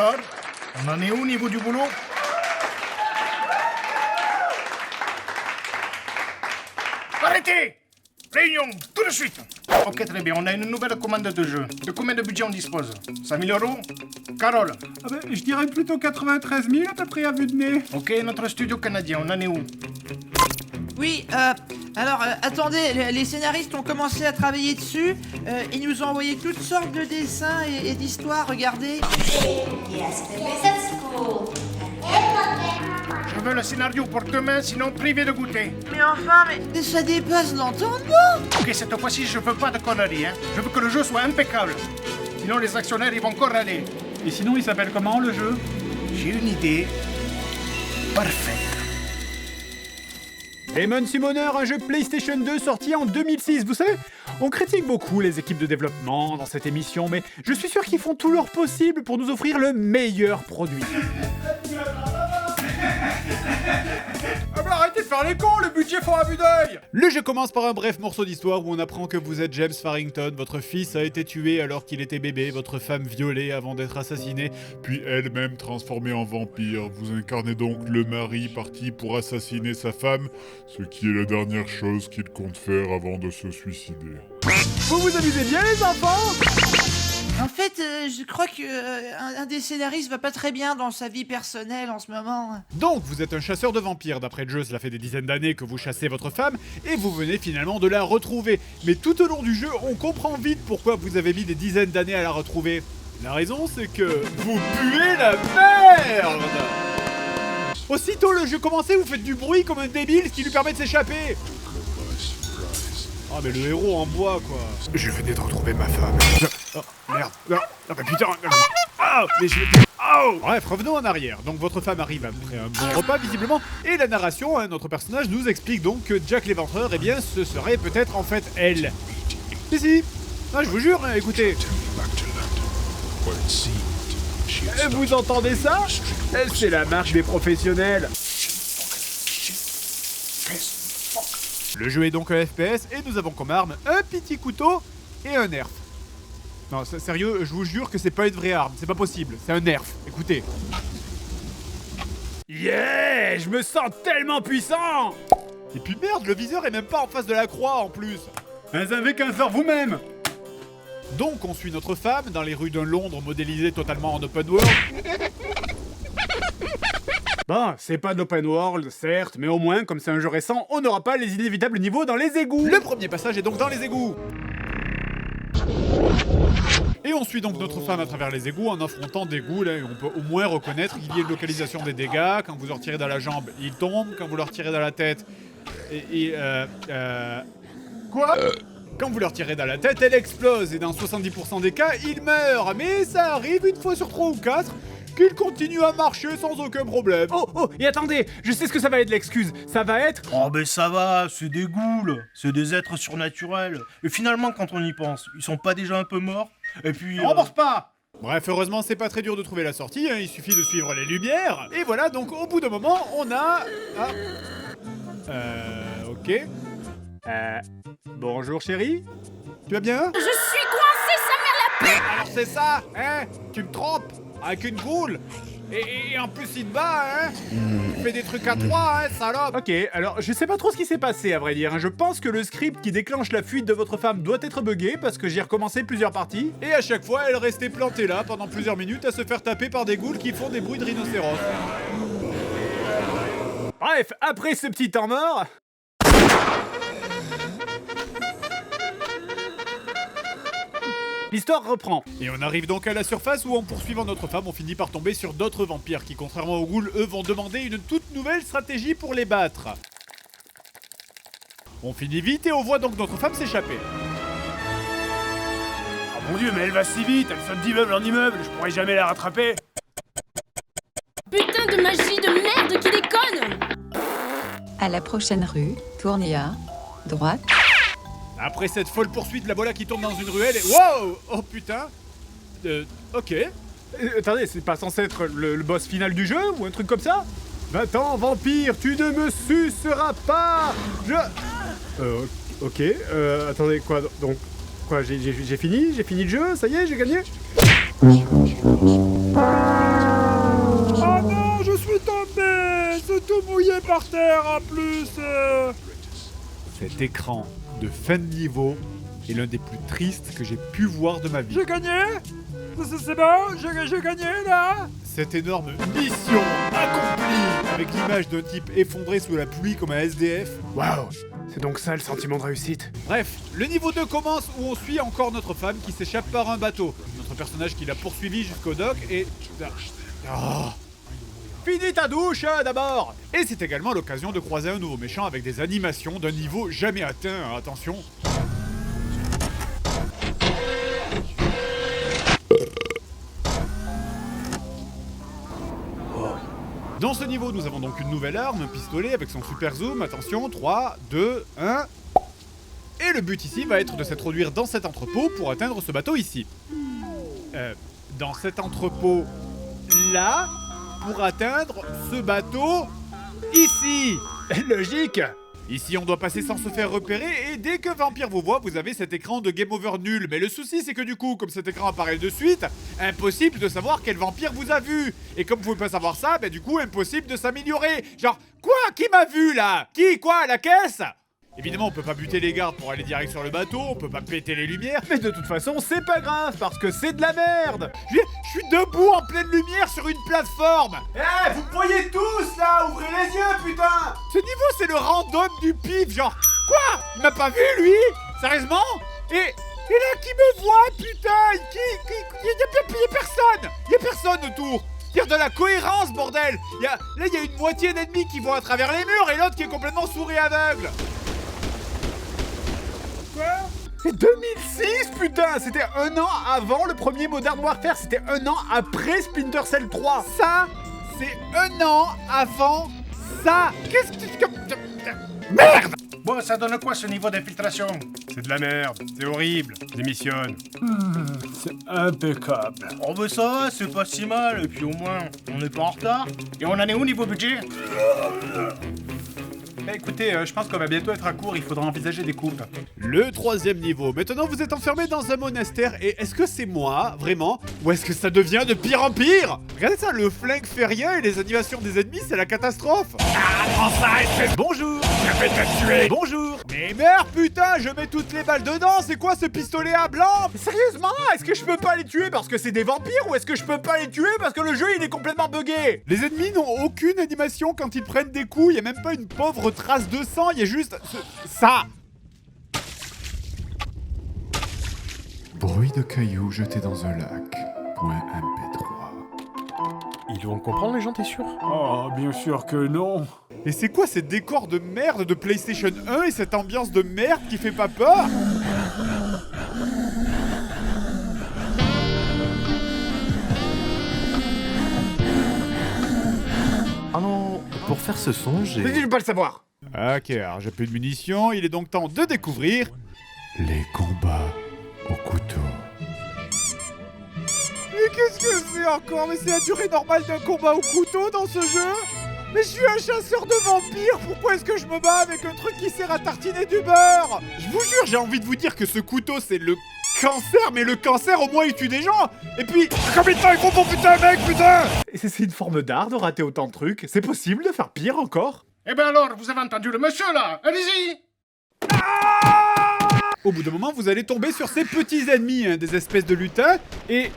Alors, on en est où au niveau du boulot? Arrêtez! Réunion, tout de suite! Ok, très bien, on a une nouvelle commande de jeu. De combien de budget on dispose? 5 000 euros? Carole? Ah ben, je dirais plutôt 93 000 à peu près à vue de nez. Ok, notre studio canadien, on en est où? Oui, attendez, les scénaristes ont commencé à travailler dessus. Ils nous ont envoyé toutes sortes de dessins et d'histoires, regardez. Je veux le scénario pour demain, sinon privé de goûter. Mais enfin, mais ça dépasse l'entendement. Ok, cette fois-ci, je veux pas de conneries, hein. Je veux que le jeu soit impeccable. Sinon, les actionnaires, ils vont encore râler. Et sinon, il s'appelle comment le jeu? J'ai une idée parfaite. Demon Summoner, un jeu PlayStation 2 sorti en 2006. Vous savez, on critique beaucoup les équipes de développement dans cette émission, mais je suis sûr qu'ils font tout leur possible pour nous offrir le meilleur produit. Ah bah arrêtez de faire les cons, le budget fort à vue d'œil. Le jeu commence par un bref morceau d'histoire où on apprend que vous êtes James Farrington, votre fils a été tué alors qu'il était bébé, votre femme violée avant d'être assassinée, puis elle-même transformée en vampire. Vous incarnez donc le mari parti pour assassiner sa femme, ce qui est la dernière chose qu'il compte faire avant de se suicider. Vous vous amusez bien les enfants? En fait, je crois que un des scénaristes va pas très bien dans sa vie personnelle en ce moment. Donc, vous êtes un chasseur de vampires, d'après le jeu, cela fait des dizaines d'années que vous chassez votre femme, et vous venez finalement de la retrouver. Mais tout au long du jeu, on comprend vite pourquoi vous avez mis des dizaines d'années à la retrouver. La raison, c'est que vous puez la merde! Aussitôt le jeu commencé, vous faites du bruit comme un débile, ce qui lui permet de s'échapper. Ah mais le héros en bois quoi. Je venais de retrouver ma femme. Oh merde. Non, mais putain. Oh, mais je... Oh. Bref, revenons en arrière. Donc votre femme arrive après un bon repas visiblement. Et la narration, hein, notre personnage nous explique donc que Jack l'Éventreur, eh bien ce serait peut-être en fait elle. Si. Ah, je vous jure, hein, écoutez. Vous entendez ça? C'est la marche des professionnels. Le jeu est donc un FPS et nous avons comme arme un petit couteau et un nerf. Non, sérieux, je vous jure que c'est pas une vraie arme, c'est pas possible, c'est un nerf, écoutez. Yeah, je me sens tellement puissant. Et puis merde, le viseur est même pas en face de la croix en plus. Vous avez qu'à le faire vous-même. Donc on suit notre femme dans les rues d'un Londres modélisé totalement en open world. Bon, c'est pas d'open world, certes, mais au moins, comme c'est un jeu récent, on n'aura pas les inévitables niveaux dans les égouts. Le premier passage est donc dans les égouts. Et on suit donc notre femme à travers les égouts en affrontant des ghouls, et on peut au moins reconnaître qu'il y a une localisation des dégâts. Quand vous leur tirez dans la jambe, ils tombent. Quand vous leur tirez dans la tête, Quoi Quand vous leur tirez dans la tête, elle explose, et dans 70% des cas, ils meurent. Mais ça arrive une fois sur 3 ou 4 qu'ils continuent à marcher sans aucun problème. Oh, et attendez, je sais ce que ça va être l'excuse. Ça va être... Oh ben ça va, c'est des ghouls, c'est des êtres surnaturels. Et finalement, quand on y pense, ils sont pas déjà un peu morts? Et puis... Rembourse pas. Bref, heureusement, c'est pas très dur de trouver la sortie, hein, il suffit de suivre les lumières. Et voilà, donc au bout d'un moment, on a... Ok. Bonjour chérie. Tu vas bien? Je suis coincée, sa mère la paix. Alors c'est ça, hein? Tu me trompes avec une goule. Et en plus il te bat, hein? Tu fais des trucs à 3, hein, salope. Ok, alors je sais pas trop ce qui s'est passé à vrai dire, hein. Je pense que le script qui déclenche la fuite de votre femme doit être buggé parce que j'ai recommencé plusieurs parties. Et à chaque fois, elle restait plantée là pendant plusieurs minutes à se faire taper par des ghouls qui font des bruits de rhinocéros. Bref, après ce petit temps mort... L'histoire reprend. Et on arrive donc à la surface où en poursuivant notre femme, on finit par tomber sur d'autres vampires qui, contrairement aux ghouls, eux vont demander une toute nouvelle stratégie pour les battre. On finit vite et on voit donc notre femme s'échapper. Oh mon dieu, mais elle va si vite, elle saute d'immeuble en immeuble, je pourrais jamais la rattraper. Putain de magie de merde qui déconne. À la prochaine rue, tournez à droite. Après cette folle poursuite, la voilà qui tombe dans une ruelle et... Wow! Oh putain! Ok. Attendez, c'est pas censé être le boss final du jeu ou un truc comme ça? Va-t'en, vampire, tu ne me suceras pas! Ok, attendez, quoi, donc... Quoi, j'ai fini? J'ai fini le jeu? Ça y est, j'ai gagné? c'est tout mouillé par terre en plus. Cet écran de fin de niveau est l'un des plus tristes que j'ai pu voir de ma vie. J'ai gagné. C'est bon, j'ai gagné là. Cette énorme mission accomplie avec l'image d'un type effondré sous la pluie comme un SDF. Waouh, c'est donc ça le sentiment de réussite. Bref, le niveau 2 commence où on suit encore notre femme qui s'échappe par un bateau. Notre personnage qui l'a poursuivi jusqu'au dock et... Oh. Finis ta douche d'abord. Et c'est également l'occasion de croiser un nouveau méchant avec des animations d'un niveau jamais atteint, attention. Dans ce niveau, nous avons donc une nouvelle arme, un pistolet avec son super zoom. Attention, 3, 2, 1... Et le but ici va être de s'introduire dans cet entrepôt pour atteindre ce bateau ici. Dans cet entrepôt là, pour atteindre ce bateau ici. Logique. Ici, on doit passer sans se faire repérer et dès que Vampire vous voit, vous avez cet écran de Game Over nul. Mais le souci, c'est que du coup, comme cet écran apparaît de suite, impossible de savoir quel vampire vous a vu. Et comme vous pouvez pas savoir ça, du coup, impossible de s'améliorer. Genre, quoi? Qui m'a vu là? Qui? Quoi? La caisse? Évidemment, on peut pas buter les gardes pour aller direct sur le bateau, on peut pas péter les lumières, mais de toute façon, c'est pas grave, parce que c'est de la merde. Je suis debout en pleine lumière sur une plateforme. Eh, vous voyez tous là, ouvrez les yeux, putain. Ce niveau, c'est le random du pif, genre, quoi? Il m'a pas vu, lui? Sérieusement? Et là, qui me voit, putain? Y'a personne. Y'a personne autour. Dire de la cohérence, bordel. Là, il y a une moitié d'ennemis qui vont à travers les murs et l'autre qui est complètement sourd et aveugle. Quoi? C'est 2006, putain! C'était un an avant le premier Modern Warfare, c'était un an après Splinter Cell 3. Ça, c'est un an avant ça. Qu'est-ce que tu... Merde! Bon, ça donne quoi ce niveau d'infiltration? C'est de la merde, c'est horrible. Démissionne. C'est impeccable. Oh bah ça va, c'est pas si mal, et puis au moins, on n'est pas en retard. Et on en est où niveau budget? Écoutez, je pense qu'on va bientôt être à court, il faudra envisager des coupes. Le troisième niveau. Maintenant, vous êtes enfermé dans un monastère et est-ce que c'est moi, vraiment? Ou est-ce que ça devient de pire en pire? Regardez ça, le flingue fait rien et les animations des ennemis, c'est la catastrophe. Ah, prends ça, espèce... Bonjour. Je vais te tuer. Bonjour. Mais merde, putain, je mets toutes les balles dedans, c'est quoi ce pistolet à blanc? Sérieusement, est-ce que je peux pas les tuer parce que c'est des vampires ou est-ce que je peux pas les tuer parce que le jeu, il est complètement buggé? Les ennemis n'ont aucune animation quand ils prennent des coups, il y a même pas une pauvre trace de sang, il y a juste... ça. Bruit de cailloux jetés dans un lac. .mp3. Ils vont comprendre les gens, t'es sûr? Oh, bien sûr que non. Et c'est quoi ces décors de merde de PlayStation 1 et cette ambiance de merde qui fait pas peur? Ah non, pour faire ce son, j'ai... Je veux pas le savoir. Ok, alors j'ai plus de munitions, il est donc temps de découvrir... Les combats au couteau. Mais qu'est-ce que c'est encore? Mais c'est la durée normale d'un combat au couteau dans ce jeu? Mais je suis un chasseur de vampires, pourquoi est-ce que je me bats avec un truc qui sert à tartiner du beurre? Je vous jure, j'ai envie de vous dire que ce couteau c'est le cancer, mais le cancer au moins il tue des gens. Et puis, combien de temps il faut pour putain mec, putain? C'est une forme d'art de rater autant de trucs, c'est possible de faire pire encore? Eh ben alors, vous avez entendu le monsieur là? Allez-y! Au bout d'un moment, vous allez tomber sur ces petits ennemis, hein, des espèces de lutins, et...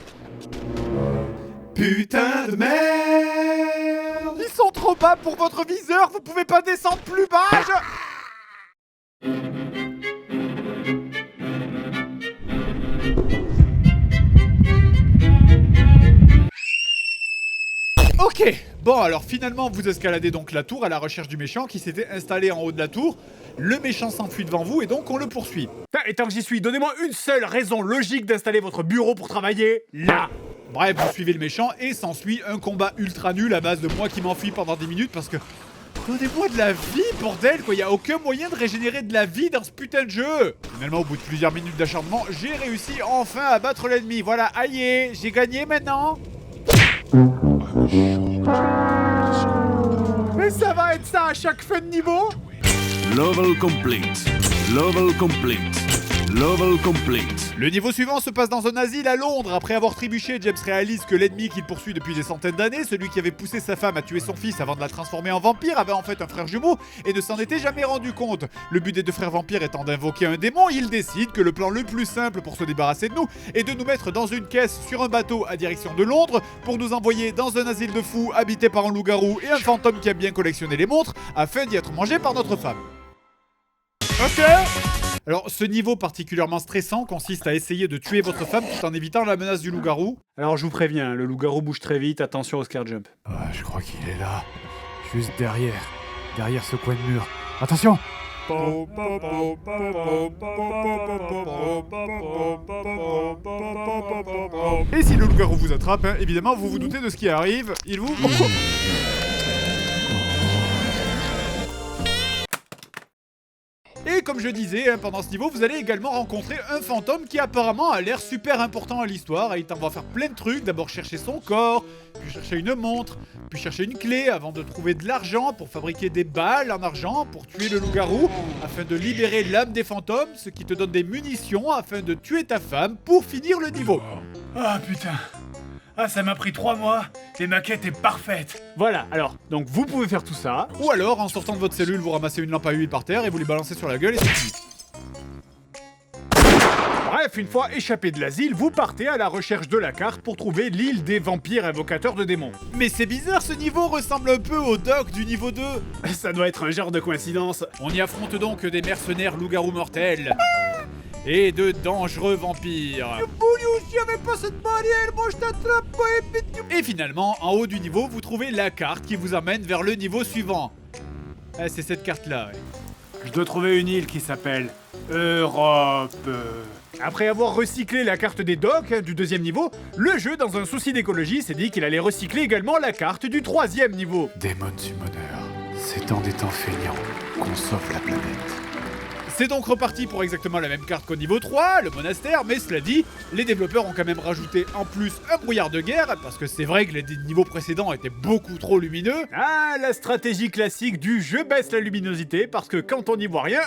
Putain de merde! Ils sont trop bas pour votre viseur, vous pouvez pas descendre plus bas! Ok, bon alors finalement vous escaladez donc la tour à la recherche du méchant qui s'était installé en haut de la tour. Le méchant s'enfuit devant vous et donc on le poursuit. Et tant que j'y suis, donnez-moi une seule raison logique d'installer votre bureau pour travailler là. Bref, vous suivez le méchant et s'ensuit un combat ultra nul à base de moi qui m'enfuis pendant 10 minutes parce que... Donnez-moi de la vie, bordel, quoi, y a aucun moyen de régénérer de la vie dans ce putain de jeu. Finalement, au bout de plusieurs minutes d'acharnement, j'ai réussi enfin à battre l'ennemi. Voilà, aïe, j'ai gagné maintenant. Mais ça va être ça à chaque fin de niveau? Level complete. Level complete. Level complete. Le niveau suivant se passe dans un asile à Londres. Après avoir trébuché, James réalise que l'ennemi qu'il poursuit depuis des centaines d'années, celui qui avait poussé sa femme à tuer son fils avant de la transformer en vampire, avait en fait un frère jumeau et ne s'en était jamais rendu compte. Le but des deux frères vampires étant d'invoquer un démon, ils décident que le plan le plus simple pour se débarrasser de nous est de nous mettre dans une caisse sur un bateau à direction de Londres pour nous envoyer dans un asile de fous habité par un loup-garou et un fantôme qui a bien collectionné les montres afin d'y être mangé par notre femme. Ok. Alors, ce niveau particulièrement stressant consiste à essayer de tuer votre femme tout en évitant la menace du loup-garou. Alors je vous préviens, le loup-garou bouge très vite, attention au scare jump. Ah, je crois qu'il est là. Juste derrière. Derrière ce coin de mur. Attention! Et si le loup-garou vous attrape, hein, évidemment, vous vous doutez de ce qui arrive. Il vous... Et comme je disais, hein, pendant ce niveau, vous allez également rencontrer un fantôme qui apparemment a l'air super important à l'histoire. Et il t'en va faire plein de trucs. D'abord chercher son corps, puis chercher une montre, puis chercher une clé avant de trouver de l'argent pour fabriquer des balles en argent pour tuer le loup-garou, afin de libérer l'âme des fantômes, ce qui te donne des munitions afin de tuer ta femme pour finir le niveau. Ah putain. Ah, ça m'a pris 3 mois et ma quête est parfaite. Voilà, alors, donc vous pouvez faire tout ça. Ou alors, en sortant de votre cellule, vous ramassez une lampe à huile par terre et vous lui balancez sur la gueule et c'est fini. Bref, une fois échappé de l'asile, vous partez à la recherche de la carte pour trouver l'île des vampires invocateurs de démons. Mais c'est bizarre, ce niveau ressemble un peu au doc du niveau 2. Ça doit être un genre de coïncidence. On y affronte donc des mercenaires loups-garous mortels. Et de dangereux vampires. Et finalement, en haut du niveau, vous trouvez la carte qui vous emmène vers le niveau suivant. Ah, c'est cette carte-là, ouais. Je dois trouver une île qui s'appelle Europe. Après avoir recyclé la carte des docks du 2e niveau, le jeu, dans un souci d'écologie, s'est dit qu'il allait recycler également la carte du 3e niveau. Demon Summoner. C'est en des temps feignants qu'on sauve la planète. C'est donc reparti pour exactement la même carte qu'au niveau 3, le monastère, mais cela dit, les développeurs ont quand même rajouté en plus un brouillard de guerre, parce que c'est vrai que les niveaux précédents étaient beaucoup trop lumineux. Ah, la stratégie classique du je baisse la luminosité, parce que quand on n'y voit rien,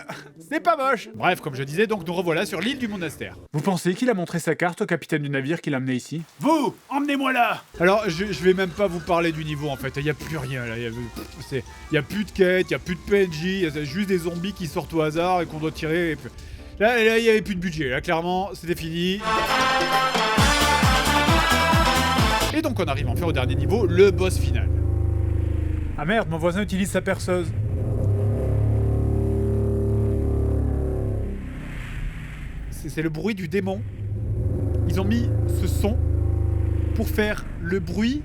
c'est pas moche. Bref, comme je disais, donc nous revoilà sur l'île du monastère. Vous pensez qu'il a montré sa carte au capitaine du navire qui l'a amené ici? Vous, emmenez-moi là. Alors, je vais même pas vous parler du niveau en fait, il y a plus rien là, il y a plus de quêtes, il y a plus de PNJ, il y a juste des zombies qui sortent au hasard et qu'on doit tirer. Et puis... Là, il y avait plus de budget, là clairement, c'était fini. Et donc on arrive enfin au dernier niveau, le boss final. Ah merde, mon voisin utilise sa perceuse. C'est le bruit du démon. Ils ont mis ce son pour faire le bruit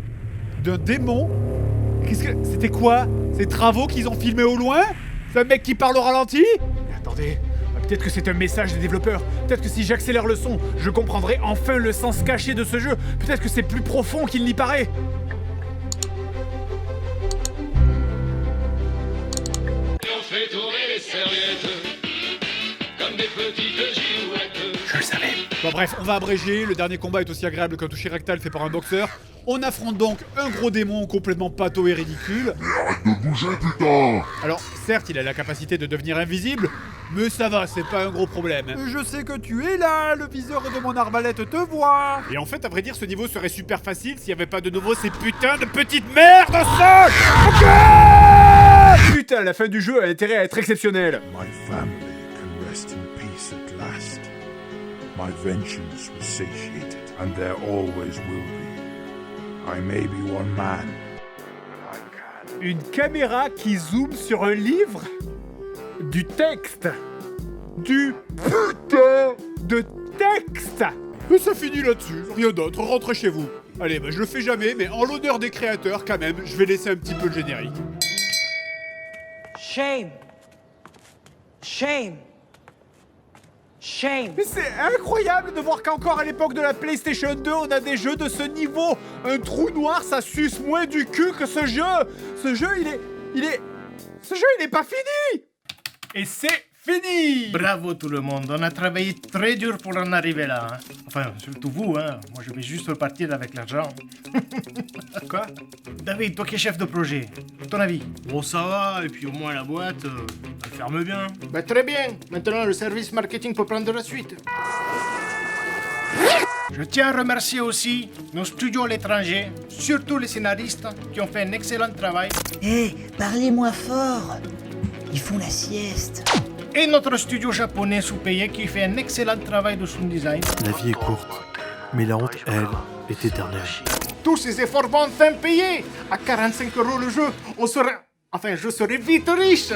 d'un démon. C'était quoi? Ces travaux qu'ils ont filmés au loin? C'est un mec qui parle au ralenti? Mais attendez, peut-être que c'est un message des développeurs. Peut-être que si j'accélère le son, je comprendrai enfin le sens caché de ce jeu. Peut-être que c'est plus profond qu'il n'y paraît. On fait tourner les serviettes comme des petites girouettes. Je le savais. Bon bref, on va abréger, le dernier combat est aussi agréable qu'un toucher rectal fait par un boxeur. On affronte donc un gros démon complètement pâteau et ridicule. Arrête de bouger, putain! Alors, certes, il a la capacité de devenir invisible, mais ça va, c'est pas un gros problème. Je sais que tu es là, le viseur de mon arbalète te voit. Et en fait, à vrai dire, ce niveau serait super facile s'il y avait pas de nouveau ces putains de petites merdes au sol. Ok! Putain, la fin du jeu a intérêt à être exceptionnelle. My family can rest in peace at last. My vengeance was satiated, and there always will be. I may be one man, but I can. Une caméra qui zoome sur un livre? Du texte? Du putain de texte? Et ça finit là-dessus, rien d'autre, rentrez chez vous. Allez, bah je le fais jamais, mais en l'honneur des créateurs, quand même, je vais laisser un petit peu le générique. Shame. Shame. Shame. Mais c'est incroyable de voir qu'encore à l'époque de la PlayStation 2, on a des jeux de ce niveau. Un trou noir, ça suce moins du cul que ce jeu. Ce jeu, il est pas fini. Et c'est fini. Bravo tout le monde, on a travaillé très dur pour en arriver là. Hein. Enfin, surtout vous, hein. Moi je vais juste repartir avec l'argent. Quoi? David, toi qui es chef de projet, ton avis? Bon, ça va, et puis au moins la boîte, elle ferme bien. Bah très bien, maintenant le service marketing peut prendre la suite. Je tiens à remercier aussi nos studios à l'étranger, surtout les scénaristes qui ont fait un excellent travail. Parlez moins fort. Ils font la sieste. Et notre studio japonais sous-payé qui fait un excellent travail de sound design. La vie est courte, mais la honte, elle, est éternelle. Tous ces efforts vont enfin payer. À 45 € le jeu, on serait... Enfin, je serais vite riche.